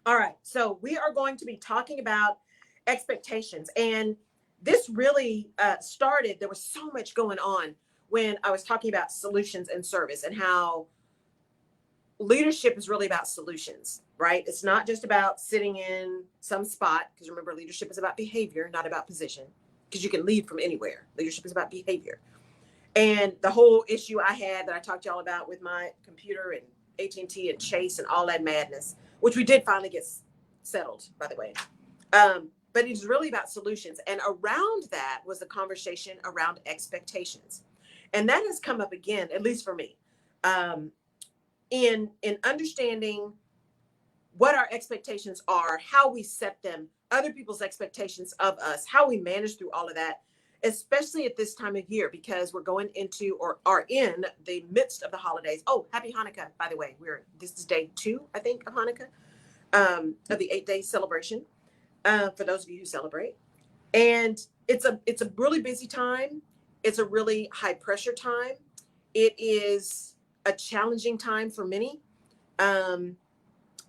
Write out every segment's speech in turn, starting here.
All right. So we are going to be talking about expectations. And this really started, there was so much going on when I was talking about solutions and service and how leadership is really about solutions, right? It's not just about sitting in some spot, because remember, leadership is about behavior, not about position, because you can lead from anywhere. Leadership is about behavior. And the whole issue I had that I talked to y'all about with my computer and AT&T and T and Chase and all that madness, which we did finally get settled, by the way. But it's really about solutions. And around that was the conversation around expectations. And that has come up again, at least for me, um, in understanding what our expectations are, how we set them, other people's expectations of us, how we manage through all of that, especially at this time of year, because we're going into or are in the midst of the holidays. Oh, happy Hanukkah, by the way. This is day 2, I think, of Hanukkah, of the 8-day celebration, for those of you who celebrate. And it's a really busy time. It's a really high pressure time. It is a challenging time for many. Um,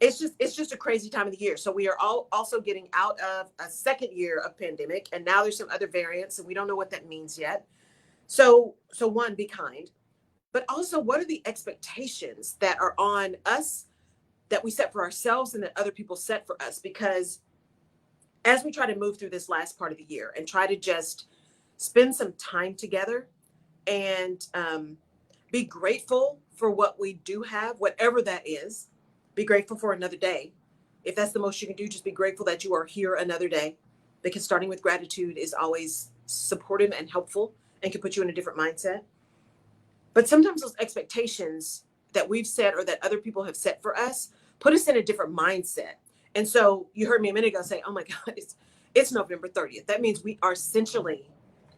it's just a crazy time of the year. So we are all also getting out of a second year of pandemic, and now there's some other variants, and we don't know what that means yet. So one, be kind, but also what are the expectations that are on us that we set for ourselves and that other people set for us? Because as we try to move through this last part of the year and try to just spend some time together and be grateful for what we do have, whatever that is. Be grateful for another day. If that's the most you can do, just be grateful that you are here another day, because starting with gratitude is always supportive and helpful and can put you in a different mindset. But sometimes those expectations that we've set or that other people have set for us put us in a different mindset. And so you heard me a minute ago say, oh my God, it's November 30th. That means we are essentially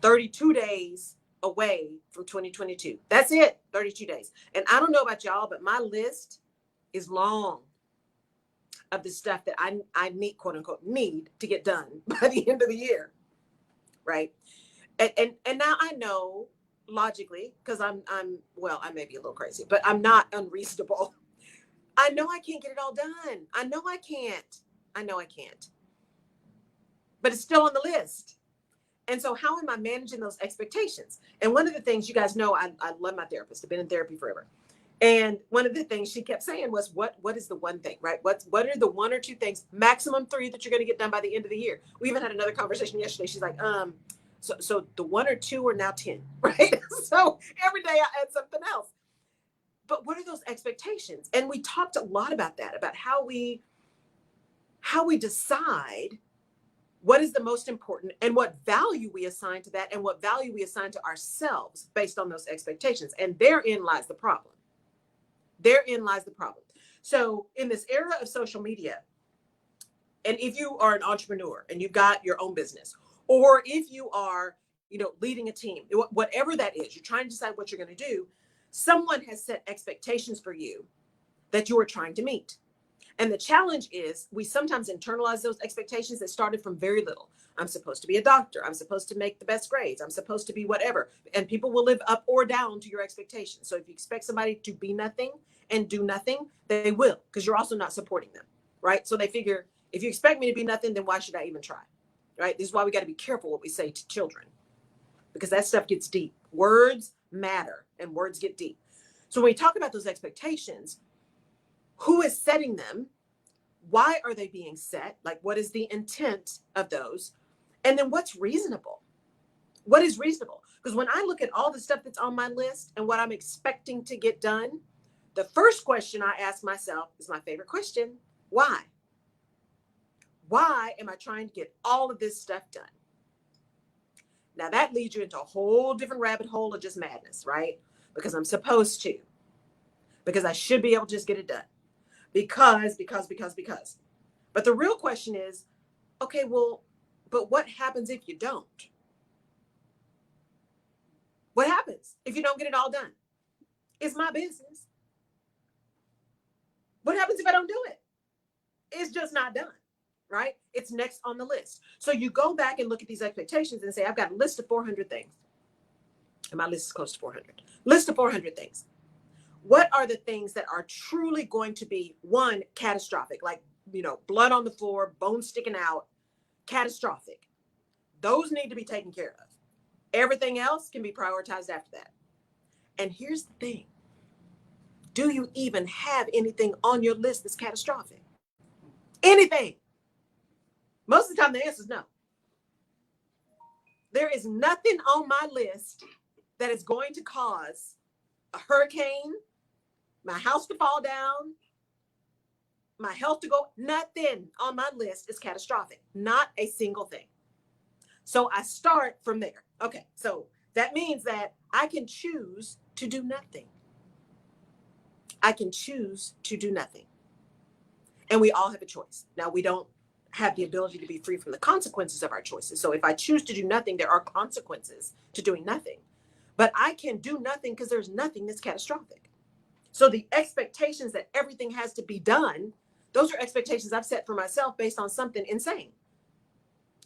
32 days away from 2022. That's it, 32 days. And I don't know about y'all, but my list is long of the stuff that I need, quote unquote, need to get done by the end of the year. Right. And now I know logically, because I'm well, I may be a little crazy, but I'm not unreasonable. I know I can't get it all done. I know I can't. I know I can't. But it's still on the list. And so how am I managing those expectations? And one of the things, you guys know, I love my therapist. I've been in therapy forever. And one of the things she kept saying was, what is the one thing, right? What are the one or two things, maximum 3, that you're going to get done by the end of the year? We even had another conversation yesterday. She's like, so the 1 or 2 are now 10, right? So every day I add something else. But what are those expectations? And we talked a lot about that, about how we decide what is the most important and what value we assign to that and what value we assign to ourselves based on those expectations. And therein lies the problem. Therein lies the problem. So in this era of social media, and if you are an entrepreneur and you've got your own business, or if you are, leading a team, whatever that is, you're trying to decide what you're going to do, someone has set expectations for you that you are trying to meet. And the challenge is we sometimes internalize those expectations that started from very little. I'm supposed to be a doctor. I'm supposed to make the best grades. I'm supposed to be whatever. And people will live up or down to your expectations. So if you expect somebody to be nothing and do nothing, they will, because you're also not supporting them, right? So they figure, if you expect me to be nothing, then why should I even try, right? This is why we got to be careful what we say to children, because that stuff gets deep. Words matter and words get deep. So when we talk about those expectations, who is setting them? Why are they being set? Like, what is the intent of those? And then what's reasonable? What is reasonable? Because when I look at all the stuff that's on my list and what I'm expecting to get done, the first question I ask myself is my favorite question. Why? Why am I trying to get all of this stuff done? Now that leads you into a whole different rabbit hole of just madness, right? Because I'm supposed to, because I should be able to just get it done. Because. But the real question is, okay, well, but what happens if you don't? What happens if you don't get it all done? It's my business. What happens if I don't do it? It's just not done, right? It's next on the list. So you go back and look at these expectations and say, I've got a list of 400 things. And my list is close to 400. List of 400 things. What are the things that are truly going to be, one, catastrophic? Like blood on the floor, bones sticking out, catastrophic. Those need to be taken care of. Everything else can be prioritized after that. And here's the thing. Do you even have anything on your list that's catastrophic? Anything? Most of the time, the answer is no. There is nothing on my list that is going to cause a hurricane, my house to fall down, my health to go. Nothing on my list is catastrophic. Not a single thing. So I start from there. Okay, so that means that I can choose to do nothing. I can choose to do nothing. And we all have a choice. Now, we don't have the ability to be free from the consequences of our choices. So if I choose to do nothing, there are consequences to doing nothing. But I can do nothing because there's nothing that's catastrophic. So the expectations that everything has to be done, those are expectations I've set for myself based on something insane.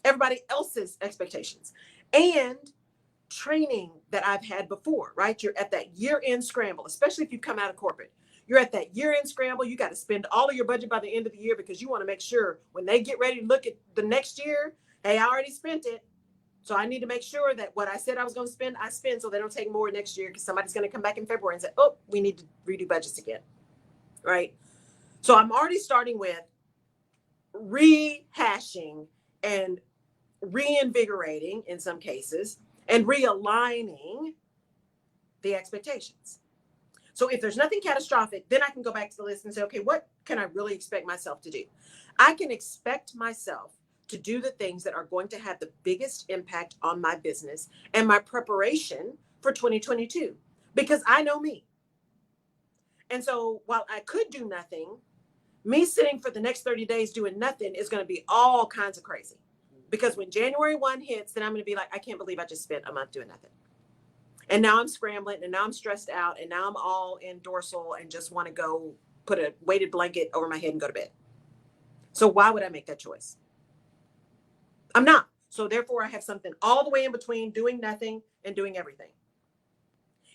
Everybody else's expectations and training that I've had before, right? You're at that year-end scramble, especially if you come out of corporate. You're at that year-end scramble. You got to spend all of your budget by the end of the year because you want to make sure when they get ready to look at the next year, hey, I already spent it. So I need to make sure that what I said I was going to spend, I spend, so they don't take more next year because somebody's going to come back in February and say, oh, we need to redo budgets again, right? So I'm already starting with rehashing and reinvigorating in some cases and realigning the expectations. So if there's nothing catastrophic, then I can go back to the list and say, okay, what can I really expect myself to do? I can expect myself to do the things that are going to have the biggest impact on my business and my preparation for 2022, because I know me. And so while I could do nothing, me sitting for the next 30 days doing nothing is going to be all kinds of crazy. Because when January 1 hits, then I'm going to be like, I can't believe I just spent a month doing nothing. And now I'm scrambling and now I'm stressed out and now I'm all in dorsal and just want to go put a weighted blanket over my head and go to bed. So why would I make that choice? I'm not. So therefore I have something all the way in between doing nothing and doing everything.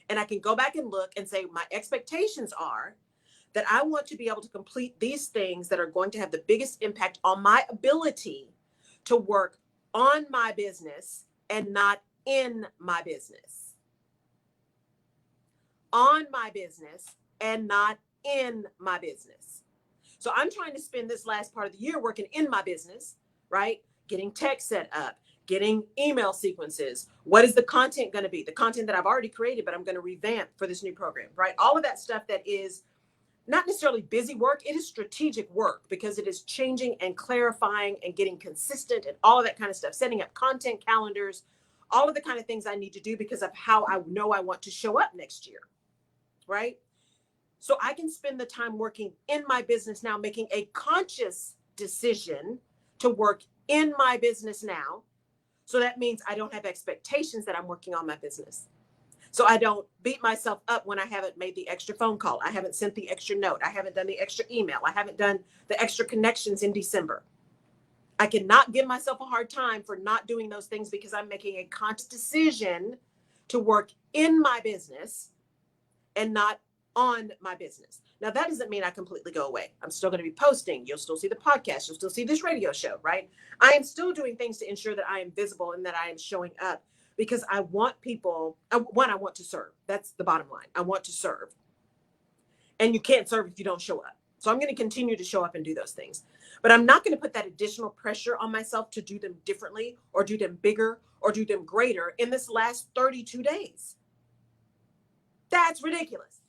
And I can go back and look and say, my expectations are that I want to be able to complete these things that are going to have the biggest impact on my ability to work on my business and not in my business. On my business and not in my business. So I'm trying to spend this last part of the year working in my business, right? Getting tech set up, getting email sequences. What is the content going to be? The content that I've already created, but I'm going to revamp for this new program, right? All of that stuff that is not necessarily busy work. It is strategic work because it is changing and clarifying and getting consistent and all of that kind of stuff, setting up content calendars, all of the kind of things I need to do because of how I know I want to show up next year. Right? So I can spend the time working in my business now, making a conscious decision to work in my business now. So that means I don't have expectations that I'm working on my business. So I don't beat myself up when I haven't made the extra phone call. I haven't sent the extra note. I haven't done the extra email. I haven't done the extra connections in December. I cannot give myself a hard time for not doing those things because I'm making a conscious decision to work in my business and not on my business. Now, that doesn't mean I completely go away. I'm still going to be posting. You'll still see the podcast. You'll still see this radio show, right? I am still doing things to ensure that I am visible and that I am showing up because I want people, I want to serve. That's the bottom line. I want to serve. And you can't serve if you don't show up. So I'm going to continue to show up and do those things. But I'm not going to put that additional pressure on myself to do them differently or do them bigger or do them greater in this last 32 days. That's ridiculous.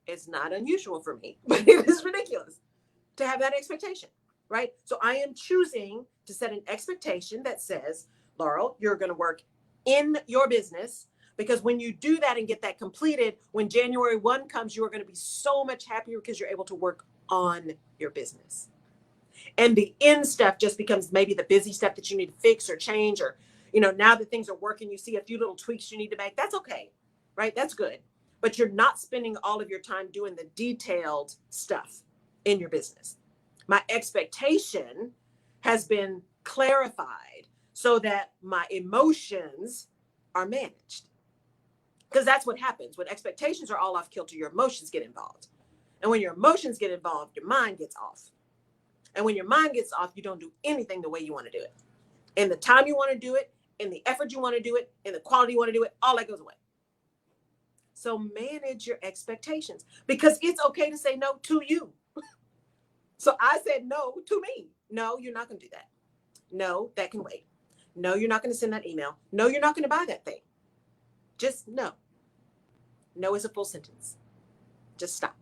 It's not unusual for me, but it is ridiculous to have that expectation, right? So I am choosing to set an expectation that says, Laurel, you're going to work in your business because when you do that and get that completed, when January 1 comes, you are going to be so much happier because you're able to work on your business. And the in stuff just becomes maybe the busy stuff that you need to fix or change or, now that things are working, you see a few little tweaks you need to make. That's okay, right? That's good. But you're not spending all of your time doing the detailed stuff in your business. My expectation has been clarified so that my emotions are managed. Because that's what happens. When expectations are all off kilter, your emotions get involved. And when your emotions get involved, your mind gets off. And when your mind gets off, you don't do anything the way you want to do it. In the time you want to do it, in the effort you want to do it, in the quality you want to do it, all that goes away. So manage your expectations, because it's okay to say no to you. So I said no to me. No, you're not going to do that. No, that can wait. No, you're not going to send that email. No, you're not going to buy that thing. Just no. No is a full sentence. Just stop.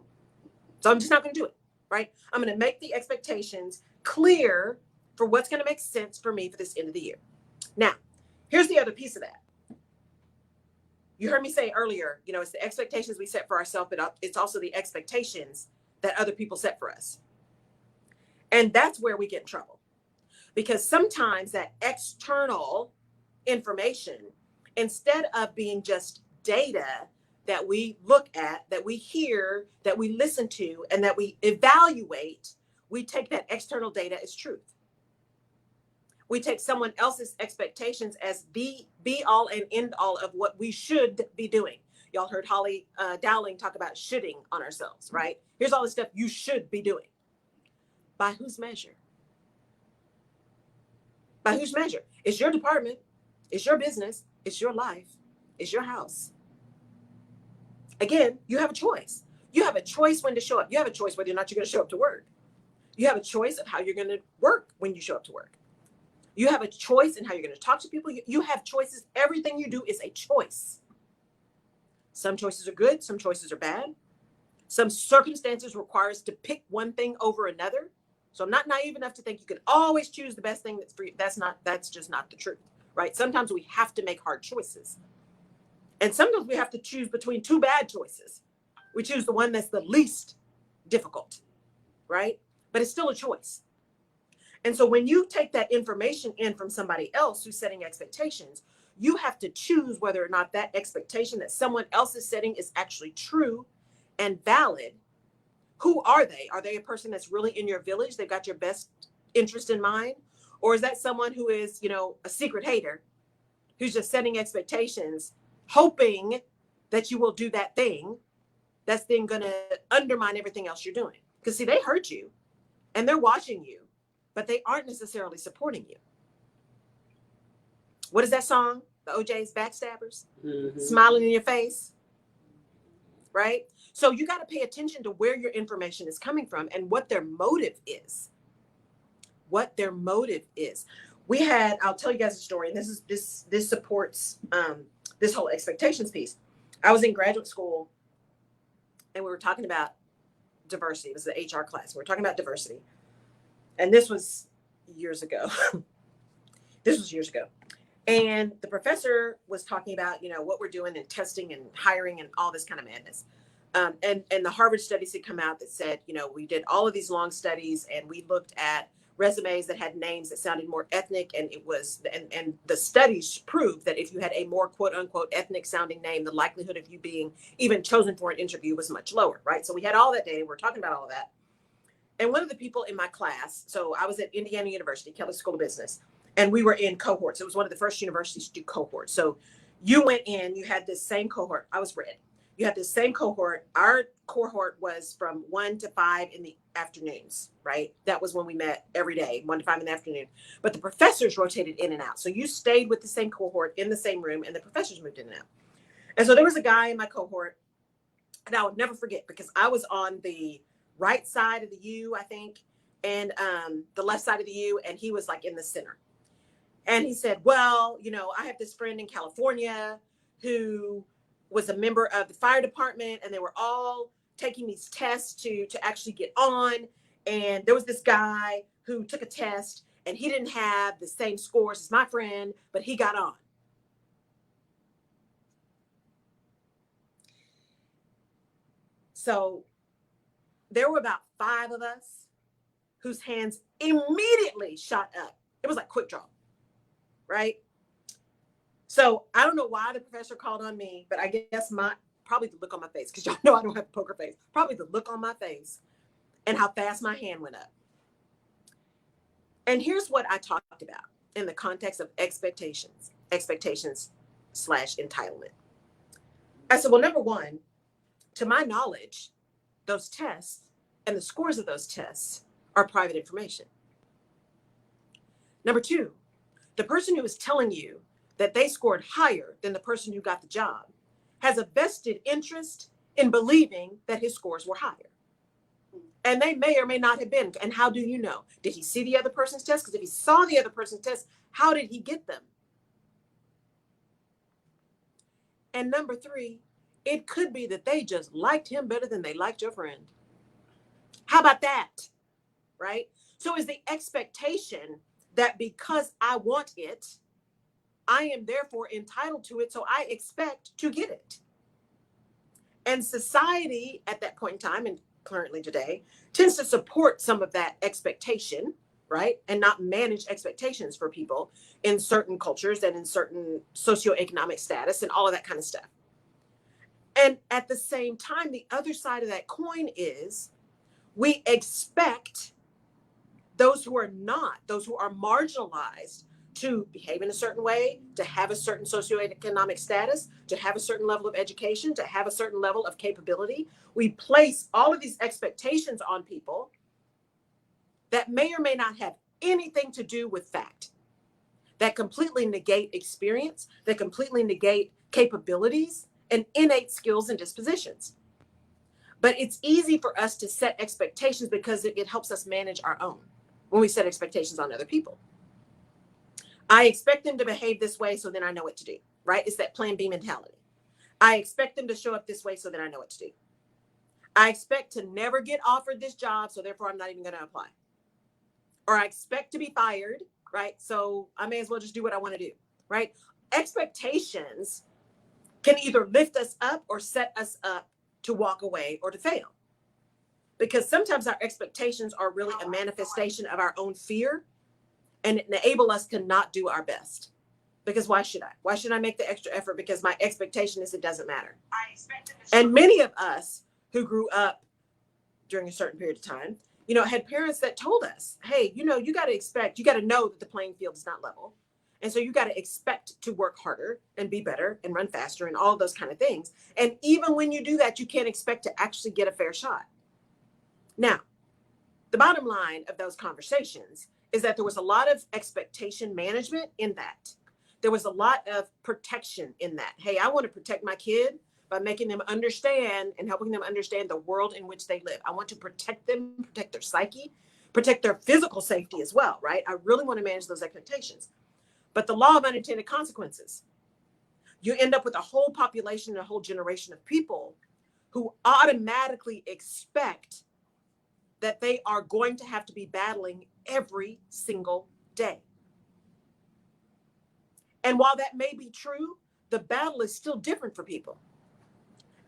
So I'm just not going to do it, right? I'm going to make the expectations clear for what's going to make sense for me for this end of the year. Now, here's the other piece of that. You heard me say earlier, it's the expectations we set for ourselves, but it's also the expectations that other people set for us. And that's where we get in trouble, because sometimes that external information, instead of being just data that we look at, that we hear, that we listen to, and that we evaluate, we take that external data as truth. We take someone else's expectations as the be all and end all of what we should be doing. Y'all heard Holly Dowling talk about shoulding on ourselves, right? Here's all the stuff you should be doing. By whose measure? By whose measure? It's your department. It's your business. It's your life. It's your house. Again, you have a choice. You have a choice when to show up. You have a choice whether or not you're going to show up to work. You have a choice of how you're going to work when you show up to work. You have a choice in how you're going to talk to people. You have choices. Everything you do is a choice. Some choices are good. Some choices are bad. Some circumstances require us to pick one thing over another. So I'm not naive enough to think you can always choose the best thing that's for you. That's just not the truth, right? Sometimes we have to make hard choices. And sometimes we have to choose between two bad choices. We choose the one that's the least difficult, right? But it's still a choice. And so when you take that information in from somebody else who's setting expectations, you have to choose whether or not that expectation that someone else is setting is actually true and valid. Who are they? Are they a person that's really in your village? They've got your best interest in mind? Or is that someone who is, a secret hater who's just setting expectations, hoping that you will do that thing that's then going to undermine everything else you're doing? Because see, they hurt you and they're watching you, but they aren't necessarily supporting you. What is that song? The OJ's Backstabbers? Mm-hmm. Smiling in your face, right? So you got to pay attention to where your information is coming from and what their motive is. What their motive is. I'll tell you guys a story, and this supports this whole expectations piece. I was in graduate school and we were talking about diversity. It was the HR class. We were talking about diversity. And this was years ago. And the professor was talking about, what we're doing in testing and hiring and all this kind of madness. And the Harvard studies had come out that said, we did all of these long studies and we looked at resumes that had names that sounded more ethnic. And and the studies proved that if you had a more quote unquote ethnic sounding name, the likelihood of you being even chosen for an interview was much lower, right? So we had all that data. We're talking about all of that. And one of the people in my class, so I was at Indiana University, Kelley School of Business, and we were in cohorts. It was one of the first universities to do cohorts. So you went in, you had this same cohort. I was red. You had this same cohort. Our cohort was from 1 to 5 in the afternoons, right? That was when we met every day, 1 to 5 in the afternoon. But the professors rotated in and out. So you stayed with the same cohort in the same room and the professors moved in and out. And so there was a guy in my cohort and I would never forget because I was on the right side of the U, I think, and the left side of the U, and he was like in the center. And he said, well, I have this friend in California who was a member of the fire department, and they were all taking these tests to actually get on. And there was this guy who took a test, and he didn't have the same scores as my friend, but he got on. So there were about 5 of us whose hands immediately shot up. It was like quick draw, right? So I don't know why the professor called on me, but I guess probably the look on my face, because y'all know I don't have a poker face, probably the look on my face and how fast my hand went up. And here's what I talked about in the context of expectations / entitlement. I said, well, number one, to my knowledge, those tests and the scores of those tests are private information. Number two, the person who is telling you that they scored higher than the person who got the job has a vested interest in believing that his scores were higher. And they may or may not have been. And how do you know? Did he see the other person's test? Because if he saw the other person's test, how did he get them? And number three, it could be that they just liked him better than they liked your friend. How about that? Right? So is the expectation that because I want it, I am therefore entitled to it, so I expect to get it. And society at that point in time, and currently today, tends to support some of that expectation, right? And not manage expectations for people in certain cultures and in certain socioeconomic status and all of that kind of stuff. And at the same time, the other side of that coin is we expect those who are not, those who are marginalized, to behave in a certain way, to have a certain socioeconomic status, to have a certain level of education, to have a certain level of capability. We place all of these expectations on people that may or may not have anything to do with fact, that completely negate experience, that completely negate capabilities and innate skills and dispositions. But it's easy for us to set expectations because it helps us manage our own when we set expectations on other people. I expect them to behave this way, so then I know what to do, right? It's that plan B mentality. I expect them to show up this way, so then I know what to do. I expect to never get offered this job, so therefore I'm not even going to apply. Or I expect to be fired, right? So I may as well just do what I want to do, right? Expectations can either lift us up or set us up to walk away or to fail. Because sometimes our expectations are really a manifestation of our own fear and enable us to not do our best. Because why should I? Why should I make the extra effort? Because my expectation is it doesn't matter. And many of us who grew up during a certain period of time, had parents that told us, hey, you got to know that the playing field is not level. And so you got to expect to work harder and be better and run faster and all those kind of things. And even when you do that, you can't expect to actually get a fair shot. Now, the bottom line of those conversations is that there was a lot of expectation management in that. There was a lot of protection in that. Hey, I want to protect my kid by making them understand and helping them understand the world in which they live. I want to protect them, protect their psyche, protect their physical safety as well, right? I really want to manage those expectations. But the law of unintended consequences, you end up with a whole population and a whole generation of people who automatically expect that they are going to have to be battling every single day. And while that may be true, the battle is still different for people.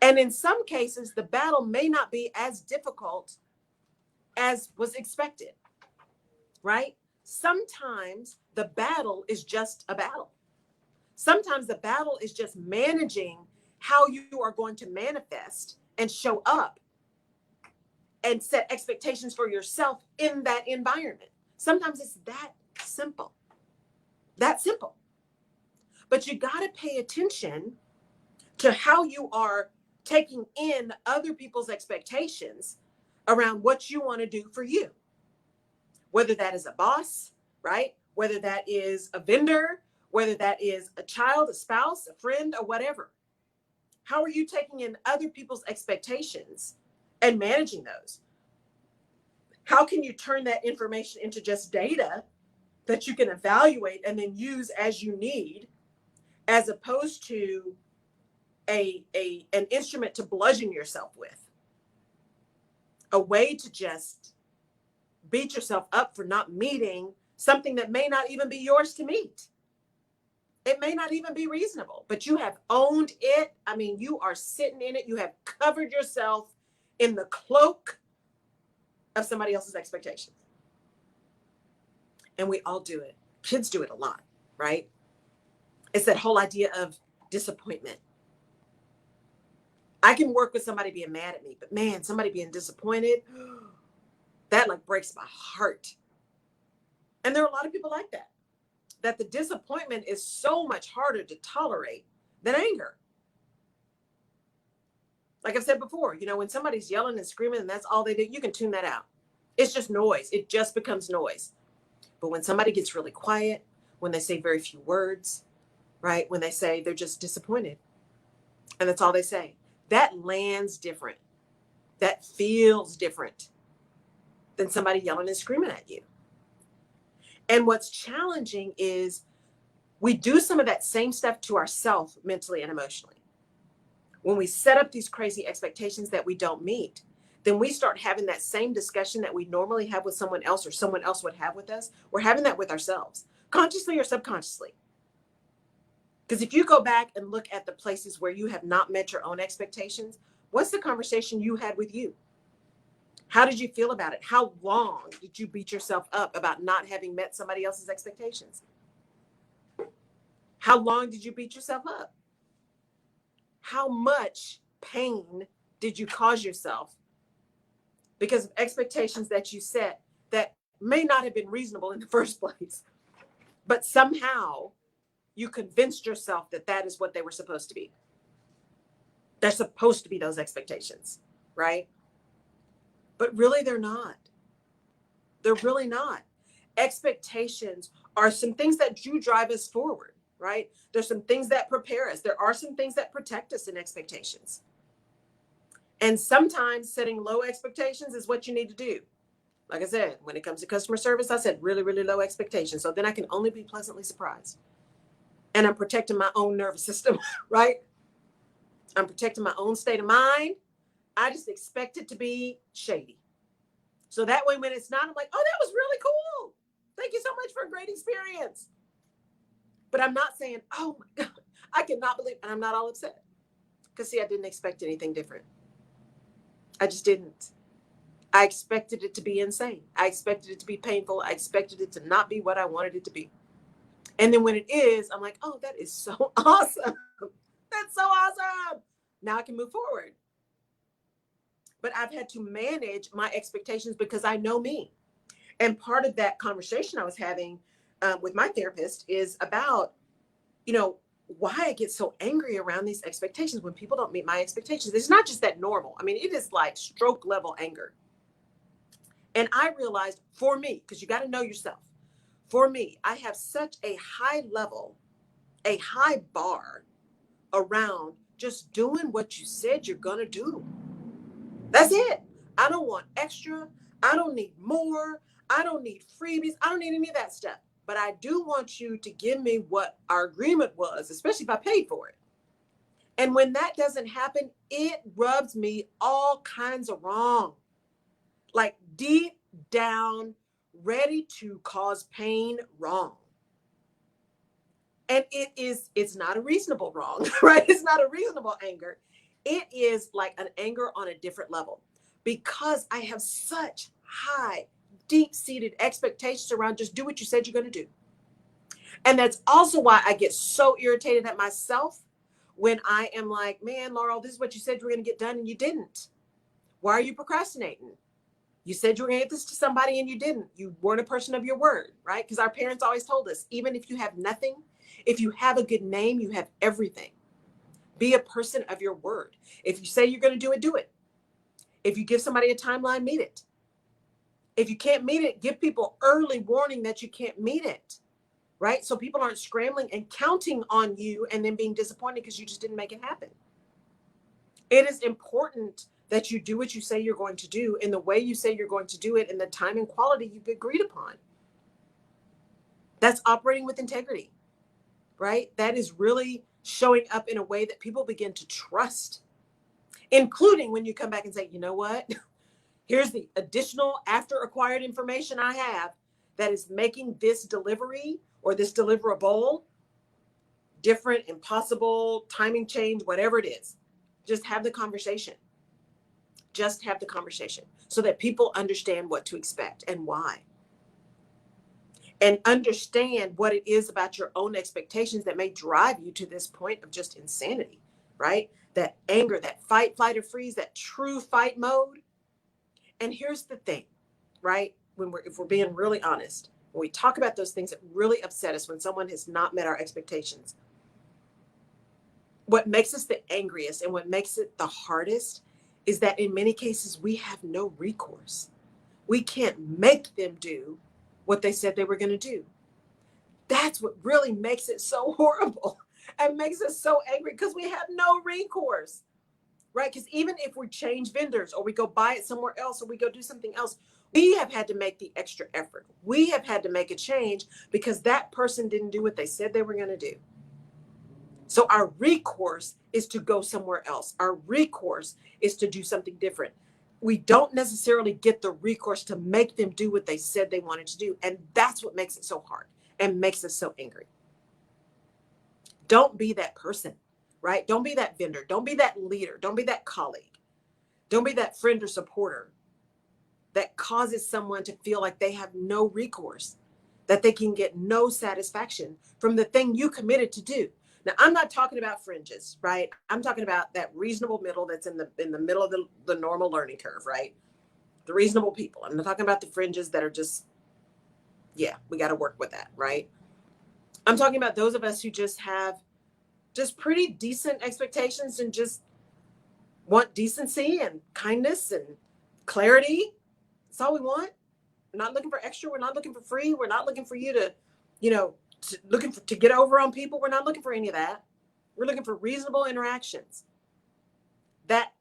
And in some cases, the battle may not be as difficult as was expected, right? Sometimes the battle is just a battle. Sometimes the battle is just managing how you are going to manifest and show up and set expectations for yourself in that environment. Sometimes it's that simple. That simple. But you got to pay attention to how you are taking in other people's expectations around what you want to do for you. Whether that is a boss, right? Whether that is a vendor, whether that is a child, a spouse, a friend, or whatever. How are you taking in other people's expectations and managing those? How can you turn that information into just data that you can evaluate and then use as you need, as opposed to an instrument to bludgeon yourself with, a way to just beat yourself up for not meeting something that may not even be yours to meet. It may not even be reasonable, but you have owned it. I mean, you are sitting in it. You have covered yourself in the cloak of somebody else's expectations. And we all do it. Kids do it a lot, right? It's that whole idea of disappointment. I can work with somebody being mad at me, but man, somebody being disappointed, that like breaks my heart. And there are a lot of people like that, that the disappointment is so much harder to tolerate than anger. Like I've said before, when somebody's yelling and screaming and that's all they do, you can tune that out. It's just noise. It just becomes noise. But when somebody gets really quiet, when they say very few words, right? When they say they're just disappointed and that's all they say, that lands different. That feels different than somebody yelling and screaming at you. And what's challenging is we do some of that same stuff to ourselves mentally and emotionally. When we set up these crazy expectations that we don't meet, then we start having that same discussion that we normally have with someone else or someone else would have with us. We're having that with ourselves, consciously or subconsciously. Because if you go back and look at the places where you have not met your own expectations, what's the conversation you had with you? How did you feel about it? How long did you beat yourself up about not having met somebody else's expectations? How long did you beat yourself up? How much pain did you cause yourself because of expectations that you set that may not have been reasonable in the first place, but somehow you convinced yourself that that is what they were supposed to be? They're supposed to be those expectations, right? But really, they're not. They're really not. Expectations are some things that do drive us forward, right? There's some things that prepare us. There are some things that protect us in expectations. And sometimes setting low expectations is what you need to do. Like I said, when it comes to customer service, I said really, really low expectations. So then I can only be pleasantly surprised. And I'm protecting my own nervous system, right? I'm protecting my own state of mind. I just expect it to be shady. So that way, when it's not, I'm like, oh, that was really cool. Thank you so much for a great experience. But I'm not saying, oh my God, I cannot believe, and I'm not all upset. Because see, I didn't expect anything different. I just didn't. I expected it to be insane. I expected it to be painful. I expected it to not be what I wanted it to be. And then when it is, I'm like, oh, that is so awesome. That's so awesome. Now I can move forward. But I've had to manage my expectations because I know me. And part of that conversation I was having with my therapist is about, why I get so angry around these expectations when people don't meet my expectations. It's not just that normal. I mean, it is like stroke level anger. And I realized for me, because you got to know yourself, for me, I have such a high level, a high bar around just doing what you said you're going to do. That's it. I don't want extra. I don't need more. I don't need freebies. I don't need any of that stuff. But I do want you to give me what our agreement was, especially if I paid for it. And when that doesn't happen, it rubs me all kinds of wrong. Like deep down, ready to cause pain wrong. And it's not a reasonable wrong, right? It's not a reasonable anger. It is like an anger on a different level because I have such high, deep-seated expectations around just do what you said you're going to do. And that's also why I get so irritated at myself when I am like, man, Laurel, this is what you said you were going to get done and you didn't. Why are you procrastinating? You said you were going to get this to somebody and you didn't. You weren't a person of your word, right? Because our parents always told us, even if you have nothing, if you have a good name, you have everything. Be a person of your word. If you say you're going to do it, do it. If you give somebody a timeline, meet it. If you can't meet it, give people early warning that you can't meet it, right? So people aren't scrambling and counting on you and then being disappointed because you just didn't make it happen. It is important that you do what you say you're going to do in the way you say you're going to do it in the time and quality you've agreed upon. That's operating with integrity, right? That is really showing up in a way that people begin to trust, including when you come back and say, you know what? Here's the additional after acquired information I have that is making this delivery or this deliverable different, impossible, timing change, whatever it is. Just have the conversation. Just have the conversation so that people understand what to expect and why. And understand what it is about your own expectations that may drive you to this point of just insanity, right? That anger, that fight, flight, or freeze, that true fight mode. And here's the thing, right? If we're being really honest, when we talk about those things that really upset us when someone has not met our expectations, what makes us the angriest and what makes it the hardest is that in many cases we have no recourse. We can't make them do what they said they were going to do. That's what really makes it so horrible and makes us so angry, because we have no recourse, right? Because even if we change vendors or we go buy it somewhere else or we go do something else, we have had to make the extra effort. We have had to make a change because that person didn't do what they said they were going to do. So our recourse is to go somewhere else. Our recourse is to do something different. We don't necessarily get the recourse to make them do what they said they wanted to do. And that's what makes it so hard and makes us so angry. Don't be that person, right? Don't be that vendor. Don't be that leader. Don't be that colleague. Don't be that friend or supporter that causes someone to feel like they have no recourse, that they can get no satisfaction from the thing you committed to do. Now, I'm not talking about fringes, right? I'm talking about that reasonable middle that's in the middle of the normal learning curve, right? The reasonable people. I'm not talking about the fringes that are just, yeah, we got to work with that, right? I'm talking about those of us who just have just pretty decent expectations and just want decency and kindness and clarity. That's all we want. We're not looking for extra. We're not looking for free. We're not looking for you to, to get over on people. We're not looking for any of that. We're looking for reasonable interactions. That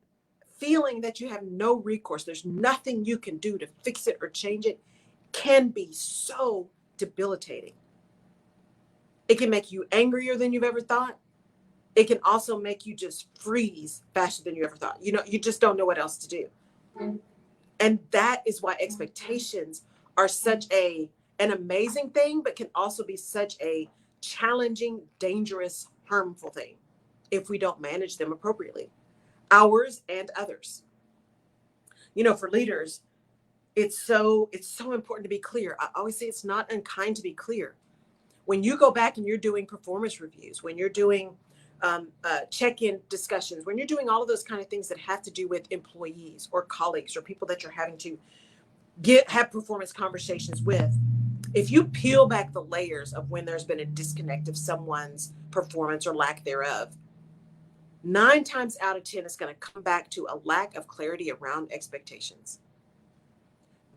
feeling that you have no recourse, there's nothing you can do to fix it or change it, can be so debilitating. It can make you angrier than you've ever thought. It can also make you just freeze faster than you ever thought. You just don't know what else to do. And that is why expectations are such an amazing thing, but can also be such a challenging, dangerous, harmful thing if we don't manage them appropriately, ours and others. For leaders, it's so important to be clear. I always say it's not unkind to be clear. When you go back and you're doing performance reviews, when you're doing check-in discussions, when you're doing all of those kind of things that have to do with employees or colleagues or people that you're having to have performance conversations with, if you peel back the layers of when there's been a disconnect of someone's performance or lack thereof, 9 times out of 10, it's going to come back to a lack of clarity around expectations,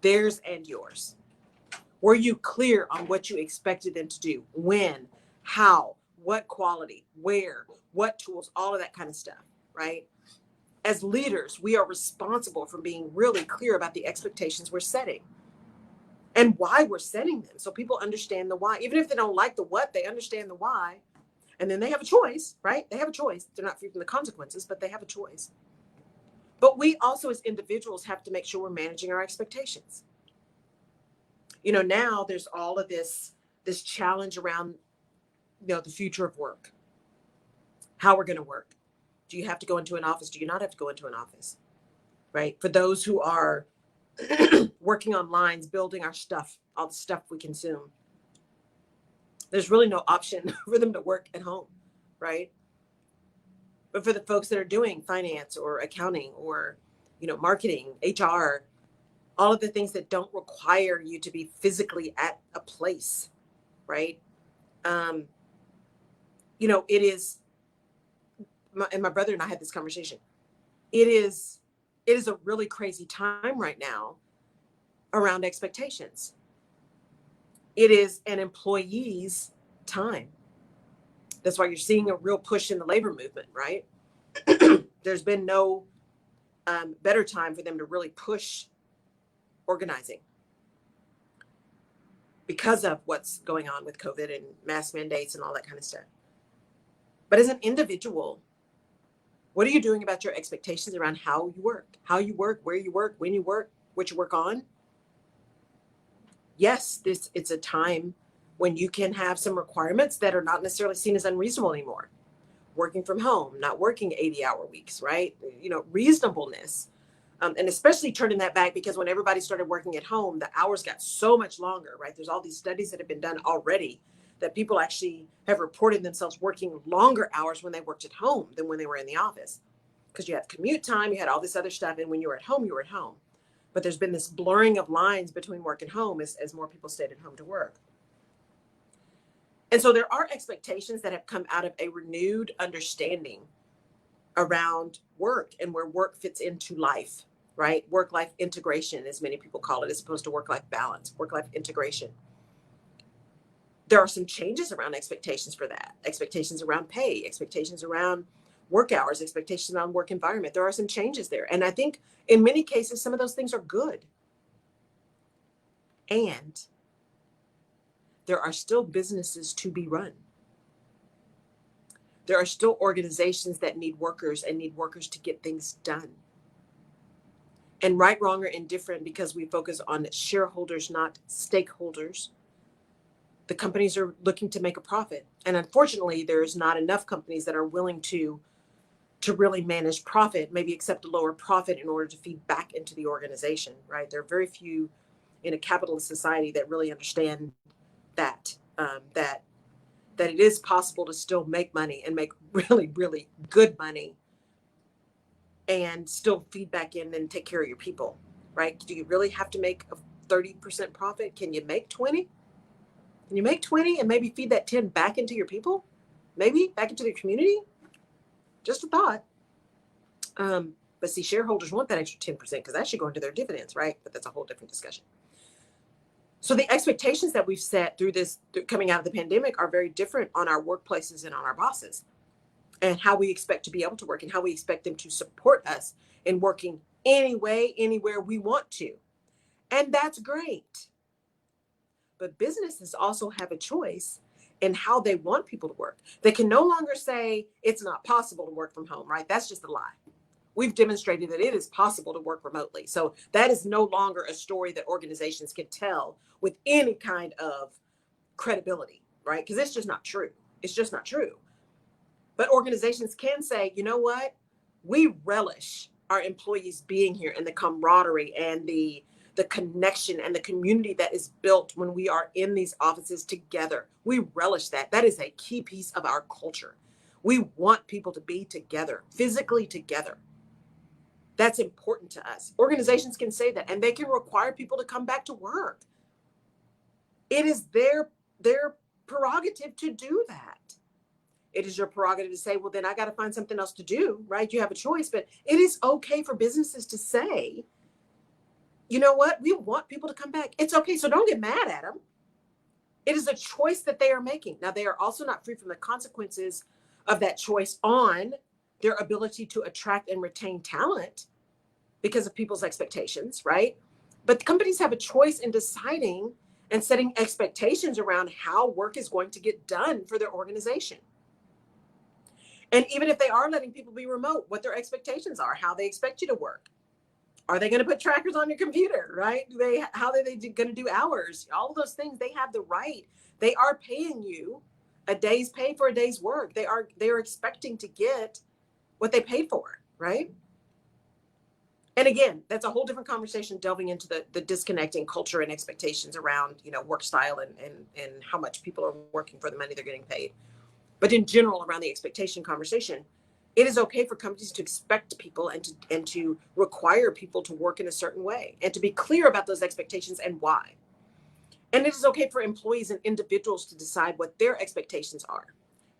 theirs and yours. Were you clear on what you expected them to do? When, how, what quality, where, what tools, all of that kind of stuff, right? As leaders, we are responsible for being really clear about the expectations we're setting and why we're setting them. So people understand the why. Even if they don't like the what, they understand the why. And then they have a choice, right? They have a choice. They're not free from the consequences, but they have a choice. But we also as individuals have to make sure we're managing our expectations. Now there's all of this challenge around, the future of work, how we're going to work. Do you have to go into an office? Do you not have to go into an office? Right? For those who are working on lines, building our stuff, all the stuff we consume, there's really no option for them to work at home, right? But for the folks that are doing finance or accounting or, marketing, HR, all of the things that don't require you to be physically at a place, right? It is, and my brother and I had this conversation. It is a really crazy time right now around expectations. It is an employee's time. That's why you're seeing a real push in the labor movement, right? There's been no better time for them to really push organizing because of what's going on with COVID and mask mandates and all that kind of stuff. But as an individual, what are you doing about your expectations around how you work, where you work, when you work, what you work on? Yes, it's a time when you can have some requirements that are not necessarily seen as unreasonable anymore. Working from home, not working 80-hour weeks, right? Reasonableness. And especially turning that back, because when everybody started working at home, the hours got so much longer, right? There's all these studies that have been done already that people actually have reported themselves working longer hours when they worked at home than when they were in the office. Because you had commute time, you had all this other stuff, and when you were at home, you were at home. But there's been this blurring of lines between work and home as more people stayed at home to work. And so there are expectations that have come out of a renewed understanding around work and where work fits into life. right? Work-life integration, as many people call it, as opposed to work-life balance, work-life integration. There are some changes around expectations for that, expectations around pay, expectations around work hours, expectations around work environment. There are some changes there. And I think in many cases, some of those things are good. And there are still businesses to be run. There are still organizations that need workers and need workers to get things done. And right, wrong, or indifferent, because we focus on shareholders, not stakeholders, the companies are looking to make a profit. And unfortunately, there's not enough companies that are willing to really manage profit, maybe accept a lower profit in order to feed back into the organization, right? There are very few in a capitalist society that really understand that, that it is possible to still make money and make really, really good money and still feed back in and take care of your people, right? Do you really have to make a 30% profit? Can you make 20? Can you make 20 and maybe feed that 10 back into your people? Maybe back into the community? Just a thought. But see, shareholders want that extra 10% because that should go into their dividends, right? But that's a whole different discussion. So the expectations that we've set through coming out of the pandemic are very different on our workplaces and on our bosses, and how we expect to be able to work and how we expect them to support us in working anyway, anywhere we want to. And that's great. But businesses also have a choice in how they want people to work. They can no longer say it's not possible to work from home, right? That's just a lie. We've demonstrated that it is possible to work remotely. So that is no longer a story that organizations can tell with any kind of credibility, right? Because it's just not true. It's just not true. But organizations can say, you know what? We relish our employees being here and the camaraderie and the connection and the community that is built when we are in these offices together. We relish that. That is a key piece of our culture. We want people to be together, physically together. That's important to us. Organizations can say that, and they can require people to come back to work. It is their prerogative to do that. It is your prerogative to say, well, then I got to find something else to do, right? You have a choice, but it is okay for businesses to say, you know what? We want people to come back. It's okay. So don't get mad at them. It is a choice that they are making. Now, they are also not free from the consequences of that choice on their ability to attract and retain talent because of people's expectations, right? But companies have a choice in deciding and setting expectations around how work is going to get done for their organization. And even if they are letting people be remote, what their expectations are, how they expect you to work. Are they going to put trackers on your computer, right? How are they going to do hours? All of those things, they have the right. They are paying you a day's pay for a day's work. They are expecting to get what they paid for, right? And again, that's a whole different conversation, delving into the disconnecting culture and expectations around, work style and how much people are working for the money they're getting paid. But in general, around the expectation conversation, it is okay for companies to expect people and to require people to work in a certain way and to be clear about those expectations and why. And it is okay for employees and individuals to decide what their expectations are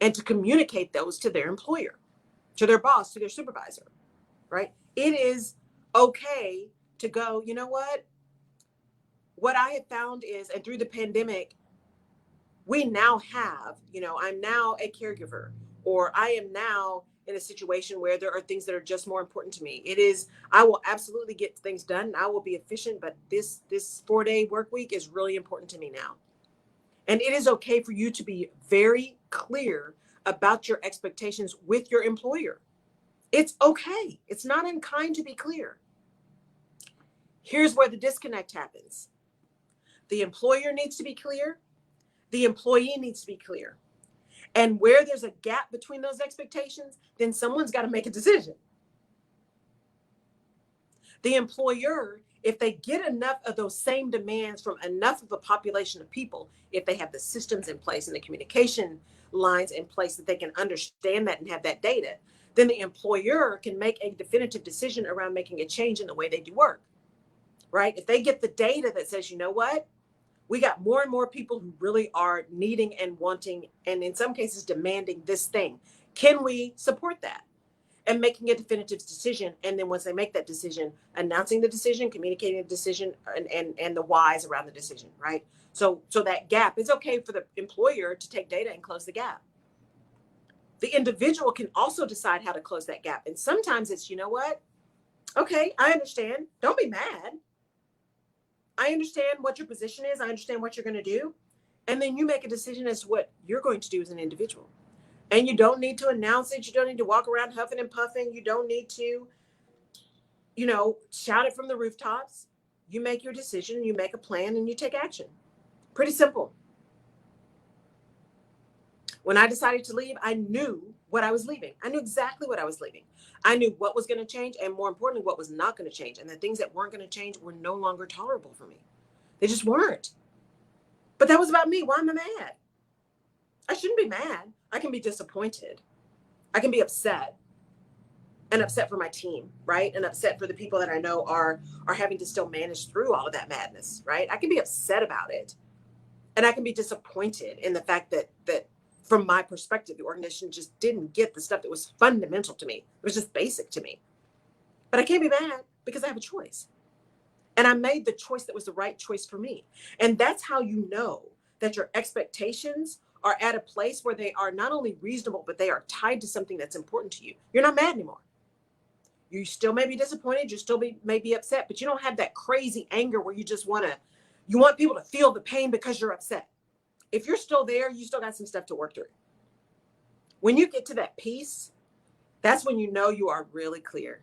and to communicate those to their employer, to their boss, to their supervisor, right? It is okay to go, you know what I have found is, and through the pandemic, we now have, I'm now a caregiver, or I am now in a situation where there are things that are just more important to me. I will absolutely get things done. I will be efficient, but this 4-day work week is really important to me now. And it is okay for you to be very clear about your expectations with your employer. It's okay. It's not unkind to be clear. Here's where the disconnect happens. The employer needs to be clear. The employee needs to be clear. And where there's a gap between those expectations, then someone's got to make a decision. The employer, if they get enough of those same demands from enough of a population of people, if they have the systems in place and the communication lines in place that they can understand that and have that data, then the employer can make a definitive decision around making a change in the way they do work, right? If they get the data that says, you know what? We got more and more people who really are needing and wanting, and in some cases demanding this thing. Can we support that? and making a definitive decision. And then once they make that decision, announcing the decision, communicating the decision, and the whys around the decision, right? So that gap, it's okay for the employer to take data and close the gap. The individual can also decide how to close that gap. And sometimes it's, you know what? Okay, I understand. Don't be mad. I understand what your position is. I understand what you're going to do. And then you make a decision as to what you're going to do as an individual. And you don't need to announce it. You don't need to walk around huffing and puffing. You don't need to, shout it from the rooftops. You make your decision, you make a plan, and you take action. Pretty simple. When I decided to leave, I knew what I was leaving. I knew exactly what I was leaving. I knew what was going to change, and more importantly, what was not going to change. And the things that weren't going to change were no longer tolerable for me. They just weren't. But that was about me. Why am I mad? I shouldn't be mad. I can be disappointed. I can be upset, and upset for my team, right? And upset for the people that I know are having to still manage through all of that madness, right? I can be upset about it. And I can be disappointed in the fact that from my perspective, the organization just didn't get the stuff that was fundamental to me. It was just basic to me. But I can't be mad because I have a choice. And I made the choice that was the right choice for me. And that's how you know that your expectations are at a place where they are not only reasonable, but they are tied to something that's important to you. You're not mad anymore. You still may be disappointed. You still may be upset, but you don't have that crazy anger where you just want people to feel the pain because you're upset. If you're still there, you still got some stuff to work through. When you get to that peace, that's when you know you are really clear.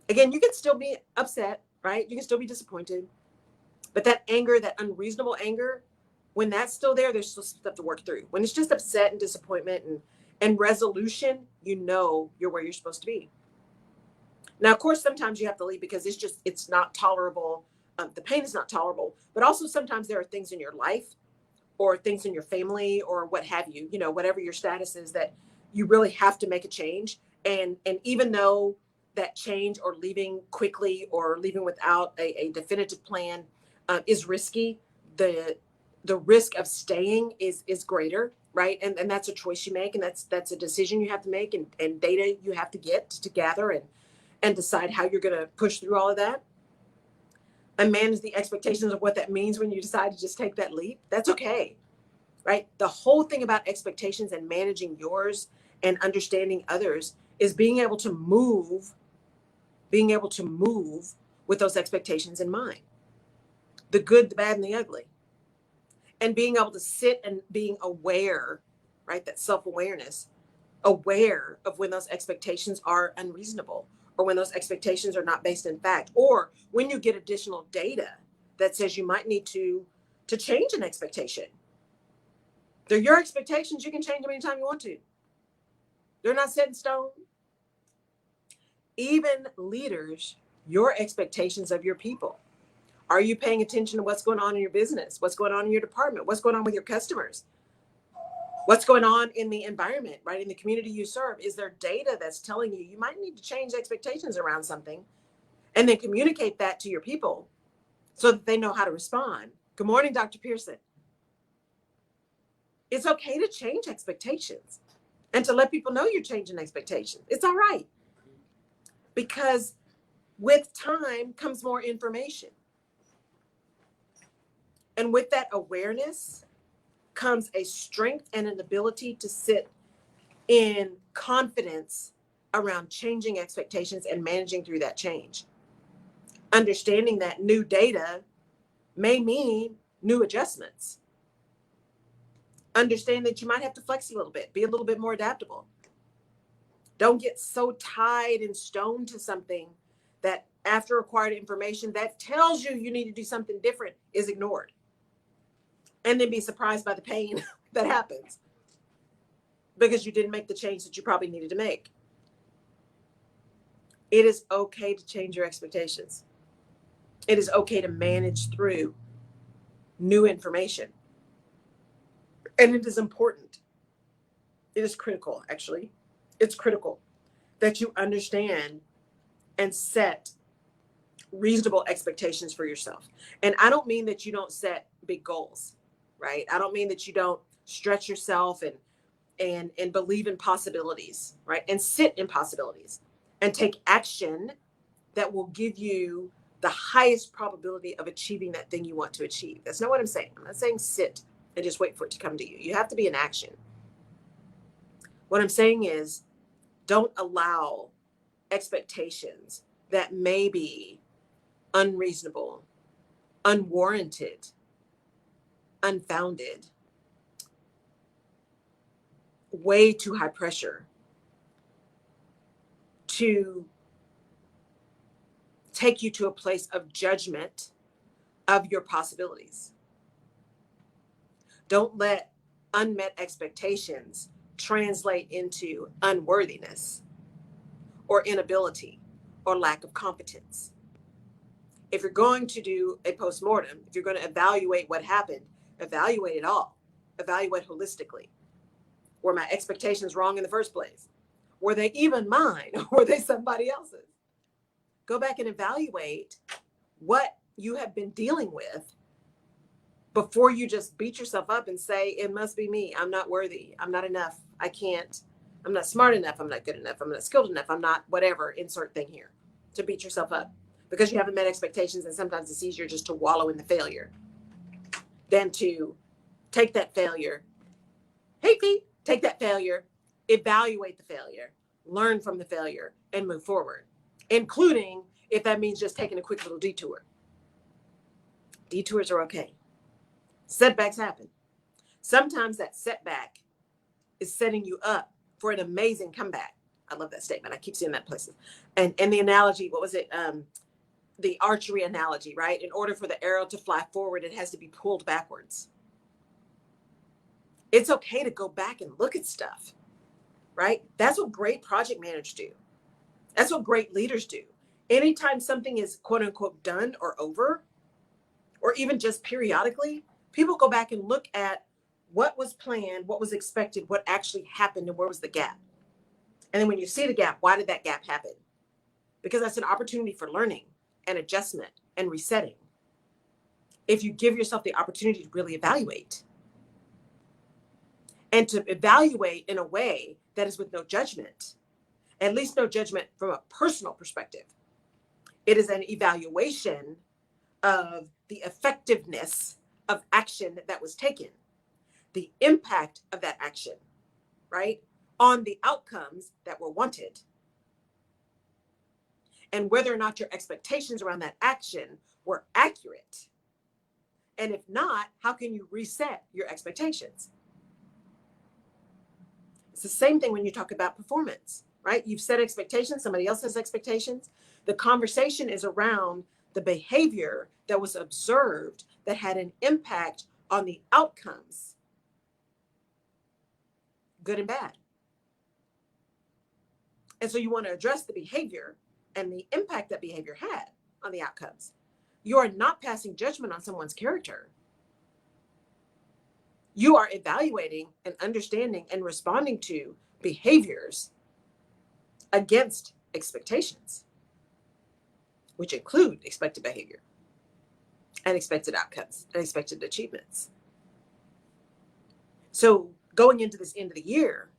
Again, you can still be upset, right? You can still be disappointed. But that anger, that unreasonable anger, when that's still there, there's still stuff to work through. When it's just upset and disappointment and resolution, you know you're where you're supposed to be. Now, of course, sometimes you have to leave because it's not tolerable. The pain is not tolerable. But also sometimes there are things in your life or things in your family or what have you, whatever your status is, that you really have to make a change. And even though that change or leaving quickly or leaving without a definitive plan is risky, the risk of staying is greater, right? And that's a choice you make, and that's a decision you have to make, and data you have to get to gather and decide how you're going to push through all of that. And manage the expectations of what that means when you decide to just take that leap. That's okay, right? The whole thing about expectations and managing yours and understanding others is being able to move with those expectations in mind. The good, the bad, and the ugly. And being able to sit and being aware, right? That self-awareness, aware of when those expectations are unreasonable, or when those expectations are not based in fact, or when you get additional data that says you might need to change an expectation. They're your expectations. You can change them anytime you want to. They're not set in stone. Even leaders, your expectations of your people. Are you paying attention to what's going on in your business? What's going on in your department? What's going on with your customers? What's going on in the environment, right? In the community you serve? Is there data that's telling you might need to change expectations around something, and then communicate that to your people so that they know how to respond? Good morning, Dr. Pearson. It's okay to change expectations and to let people know you're changing expectations. It's all right. Because with time comes more information. And with that awareness comes a strength and an ability to sit in confidence around changing expectations and managing through that change. Understanding that new data may mean new adjustments. Understand that you might have to flex a little bit, be a little bit more adaptable. Don't get so tied in stone to something that after acquired information that tells you need to do something different is ignored. And then be surprised by the pain that happens because you didn't make the change that you probably needed to make. It is okay to change your expectations. It is okay to manage through new information. And it is important. It is critical, actually. It's critical that you understand and set reasonable expectations for yourself. And I don't mean that you don't set big goals, right? I don't mean that you don't stretch yourself and and believe in possibilities, right? And sit in possibilities and take action that will give you the highest probability of achieving that thing you want to achieve. That's not what I'm saying. I'm not saying sit and just wait for it to come to you. You have to be in action. What I'm saying is don't allow expectations that may be unreasonable, unwarranted, unfounded, way too high pressure to take you to a place of judgment of your possibilities. Don't let unmet expectations translate into unworthiness or inability or lack of competence. If you're going to do a postmortem, if you're going to evaluate what happened, evaluate it all. Evaluate holistically. Were my expectations wrong in the first place? Were they even mine or were they somebody else's? Go back and evaluate what you have been dealing with before you just beat yourself up and say, it must be me. I'm not worthy. I'm not enough. I can't. I'm not smart enough. I'm not good enough. I'm not skilled enough. I'm not whatever, insert thing here, to beat yourself up because you haven't met expectations. And sometimes it's easier just to wallow in the failure than to take that failure. Hey, Pete, take that failure, evaluate the failure, learn from the failure, and move forward, including if that means just taking a quick little detour. Detours are okay. Setbacks happen. Sometimes that setback is setting you up for an amazing comeback. I love that statement. I keep seeing that places. And the analogy, what was it? The archery analogy, right? In order for the arrow to fly forward, it has to be pulled backwards. It's okay to go back and look at stuff, right? That's what great project managers do. That's what great leaders do. Anytime something is quote unquote done or over, or even just periodically, people go back and look at what was planned, what was expected, what actually happened, and where was the gap. And then when you see the gap, why did that gap happen? Because that's an opportunity for learning and adjustment and resetting. If you give yourself the opportunity to really evaluate and to evaluate in a way that is with no judgment, at least no judgment from a personal perspective. It is an evaluation of the effectiveness of action that was taken, the impact of that action, right, on the outcomes that were wanted, and whether or not your expectations around that action were accurate. And if not, how can you reset your expectations? It's the same thing when you talk about performance, right? You've set expectations, somebody else has expectations. The conversation is around the behavior that was observed that had an impact on the outcomes, good and bad. And so you want to address the behavior and the impact that behavior had on the outcomes. You are not passing judgment on someone's character. You are evaluating and understanding and responding to behaviors against expectations, which include expected behavior and expected outcomes and expected achievements. So going into this end of the year,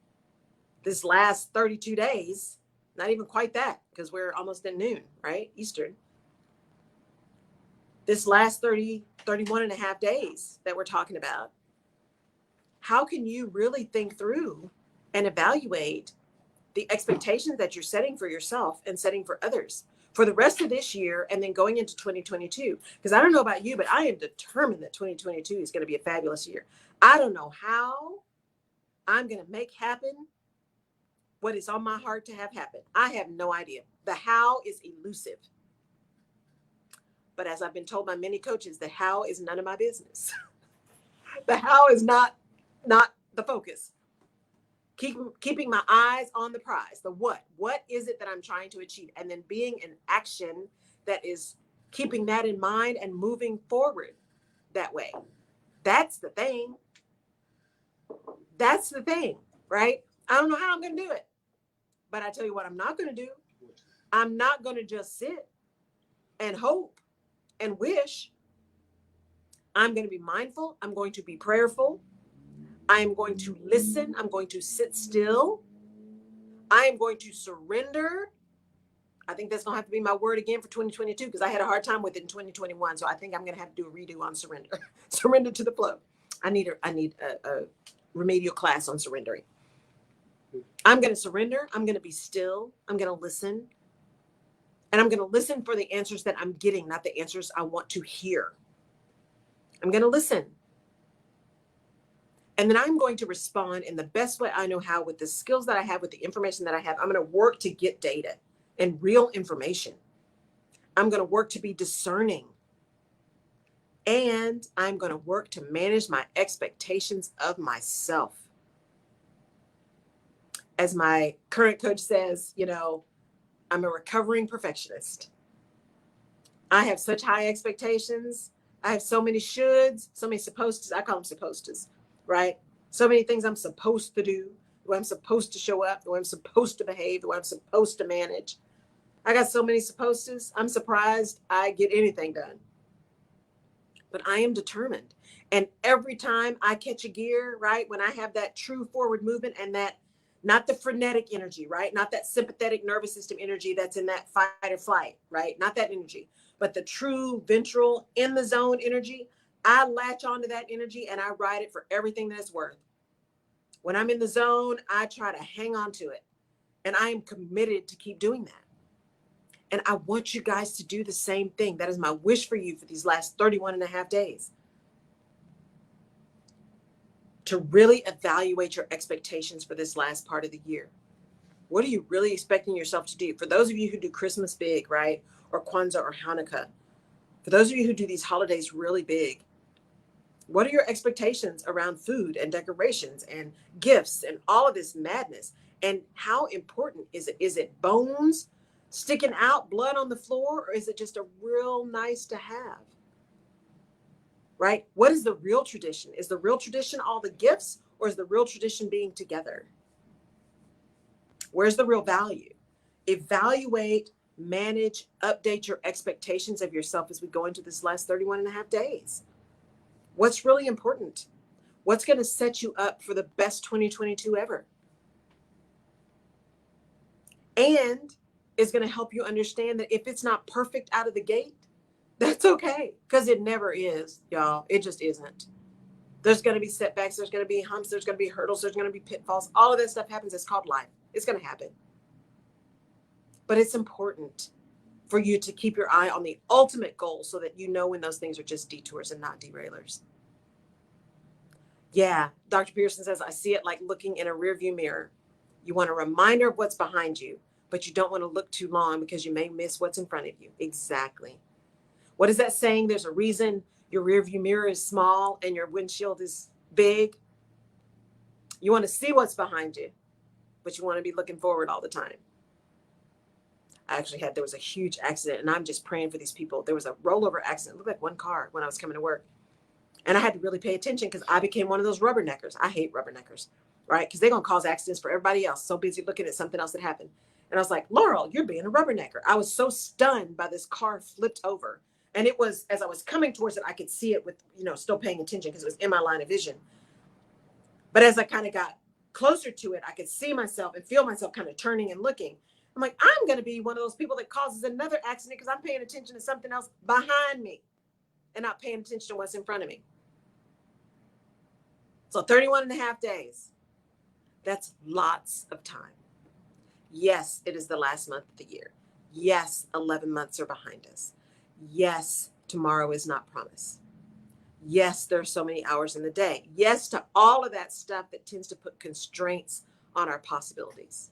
this last 32 days, not even quite that, because we're almost at noon, right? Eastern. This last 31 and a half days that we're talking about, how can you really think through and evaluate the expectations that you're setting for yourself and setting for others for the rest of this year and then going into 2022? Because I don't know about you, but I am determined that 2022 is going to be a fabulous year. I don't know how I'm going to make happen what is on my heart to have happen. I have no idea. The how is elusive. But as I've been told by many coaches, the how is none of my business. The how is not the focus. Keeping my eyes on the prize, the what. What is it that I'm trying to achieve? And then being an action that is keeping that in mind and moving forward that way. That's the thing. That's the thing, right? I don't know how I'm going to do it. But I tell you what I'm not going to do. I'm not going to just sit and hope and wish. I'm going to be mindful. I'm going to be prayerful. I am going to listen. I'm going to sit still. I am going to surrender. I think that's going to have to be my word again for 2022 because I had a hard time with it in 2021. So I think I'm going to have to do a redo on surrender. Surrender to the flow. I need a remedial class on surrendering. I'm going to surrender. I'm going to be still. I'm going to listen. And I'm going to listen for the answers that I'm getting, not the answers I want to hear. I'm going to listen. And then I'm going to respond in the best way I know how with the skills that I have, with the information that I have. I'm going to work to get data and real information. I'm going to work to be discerning. And I'm going to work to manage my expectations of myself. As my current coach says, I'm a recovering perfectionist. I have such high expectations. I have so many shoulds, so many supposed to. I call them supposed tos, right? So many things I'm supposed to do, the way I'm supposed to show up, the way I'm supposed to behave, the way I'm supposed to manage. I got so many supposed tos. I'm surprised I get anything done. But I am determined. And every time I catch a gear, right, when I have that true forward movement and that, not the frenetic energy, right? Not that sympathetic nervous system energy that's in that fight or flight, right? Not that energy, but the true ventral in the zone energy. I latch onto that energy and I ride it for everything that it's worth. When I'm in the zone, I try to hang on to it. And I am committed to keep doing that. And I want you guys to do the same thing. That is my wish for you for these last 31 and a half days. To really evaluate your expectations for this last part of the year. What are you really expecting yourself to do? For those of you who do Christmas big, right? Or Kwanzaa or Hanukkah. For those of you who do these holidays really big, what are your expectations around food and decorations and gifts and all of this madness? And how important is it? Is it bones sticking out, blood on the floor, or is it just a real nice to have? Right? What is the real tradition? Is the real tradition all the gifts, or is the real tradition being together? Where's the real value? Evaluate, manage, update your expectations of yourself as we go into this last 31 and a half days. What's really important? What's going to set you up for the best 2022 ever? And is going to help you understand that if it's not perfect out of the gate, that's okay, because it never is, y'all. It just isn't. There's going to be setbacks. There's going to be humps. There's going to be hurdles. There's going to be pitfalls. All of that stuff happens. It's called life. It's going to happen. But it's important for you to keep your eye on the ultimate goal so that you know when those things are just detours and not derailers. Yeah, Dr. Pearson says, I see it like looking in a rearview mirror. You want a reminder of what's behind you, but you don't want to look too long because you may miss what's in front of you. Exactly. What is that saying? There's a reason your rearview mirror is small and your windshield is big. You want to see what's behind you, but you want to be looking forward all the time. There was a huge accident, and I'm just praying for these people. There was a rollover accident. It looked like one car when I was coming to work. And I had to really pay attention because I became one of those rubberneckers. I hate rubberneckers, right? Because they're going to cause accidents for everybody else. So busy looking at something else that happened. And I was like, Laurel, you're being a rubbernecker. I was so stunned by this car flipped over. And it was, as I was coming towards it, I could see it with, still paying attention because it was in my line of vision. But as I kind of got closer to it, I could see myself and feel myself kind of turning and looking. I'm like, I'm going to be one of those people that causes another accident because I'm paying attention to something else behind me and not paying attention to what's in front of me. So 31 and a half days, that's lots of time. Yes, it is the last month of the year. Yes, 11 months are behind us. Yes, tomorrow is not promised. Yes, there are so many hours in the day. Yes, to all of that stuff that tends to put constraints on our possibilities.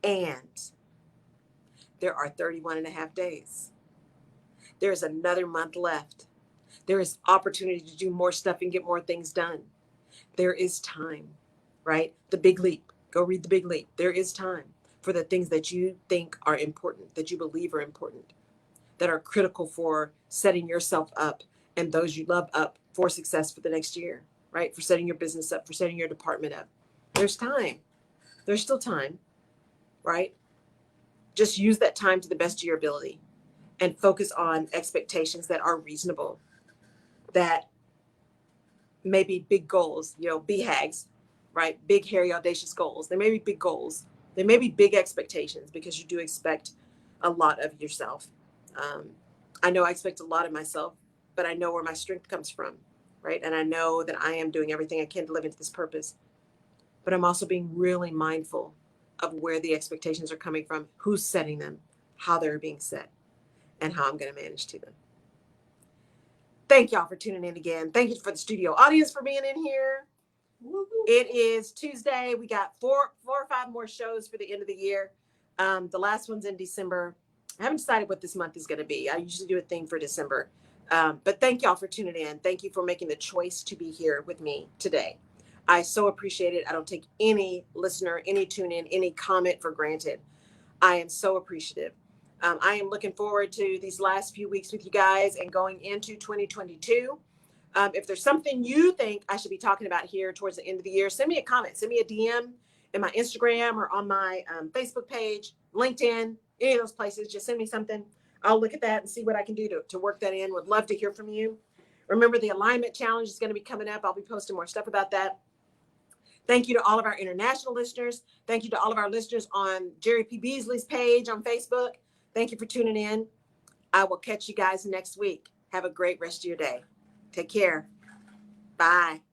And there are 31 and a half days. There's another month left. There is opportunity to do more stuff and get more things done. There is time, right? The Big Leap. Go read The Big Leap. There is time for the things that you think are important, that you believe are important, that are critical for setting yourself up and those you love up for success for the next year, right? For setting your business up, for setting your department up. There's time. There's still time, right? Just use that time to the best of your ability and focus on expectations that are reasonable, that maybe big goals, BHAGs, right? Big, hairy, audacious goals. There may be big goals. There may be big expectations because you do expect a lot of yourself. I know I expect a lot of myself, but I know where my strength comes from, right? And I know that I am doing everything I can to live into this purpose. But I'm also being really mindful of where the expectations are coming from, who's setting them, how they're being set, and how I'm going to manage to them. Thank y'all for tuning in again. Thank you for the studio audience for being in here. It is Tuesday. We got four or five more shows for the end of the year. The last one's in December. I haven't decided what this month is going to be. I usually do a thing for December. But thank y'all for tuning in. Thank you for making the choice to be here with me today. I so appreciate it. I don't take any listener, any tune in, any comment for granted. I am so appreciative. I am looking forward to these last few weeks with you guys and going into 2022. If there's something you think I should be talking about here towards the end of the year, send me a comment, send me a DM in my Instagram or on my Facebook page, LinkedIn, any of those places. Just send me something. I'll look at that and see what I can do to work that in. Would love to hear from you. Remember, the alignment challenge is going to be coming up. I'll be posting more stuff about that. Thank you to all of our international listeners. Thank you to all of our listeners on Jerry P. Beasley's page on Facebook. Thank you for tuning in. I will catch you guys next week. Have a great rest of your day. Take care. Bye.